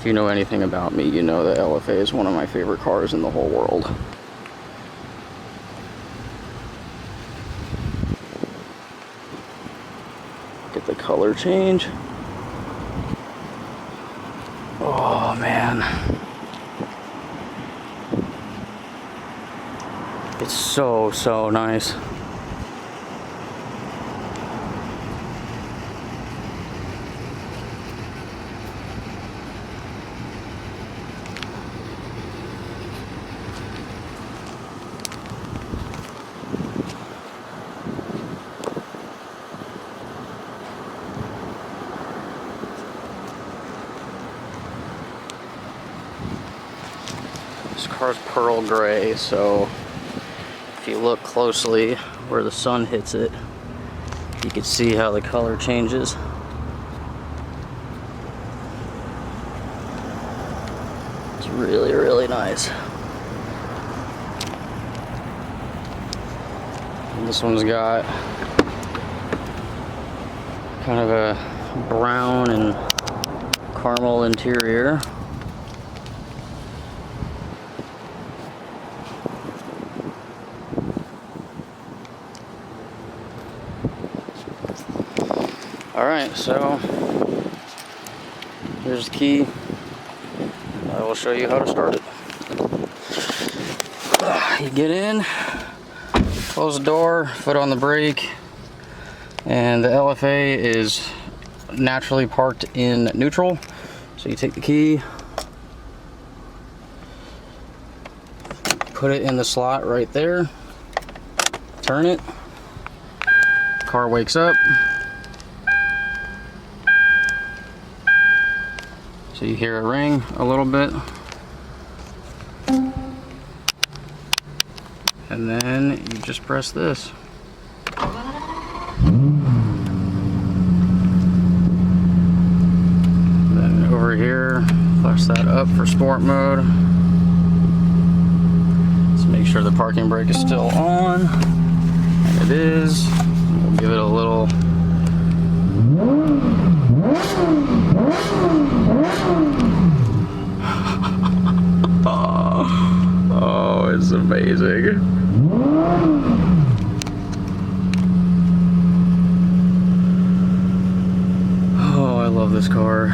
you know anything about me, you know that LFA is one of my favorite cars in the whole world. Look at the color change. Oh man. It's so nice. This car's pearl gray, so if you look closely where the sun hits it, you can see how the color changes. It's really nice. And this one's got kind of a brown and caramel interior. Alright, so here's the key. I will show you how to start it. You get in, close the door, foot on the brake, and the LFA is naturally parked in neutral. So you take the key, put it in the slot right there, turn it, car wakes up. So you hear it ring a little bit. And then you just press this. Then over here, flash that up for sport mode. Let's make sure the parking brake is still on. And it is. We'll give it a little. Oh, it's amazing. Oh, I love this car.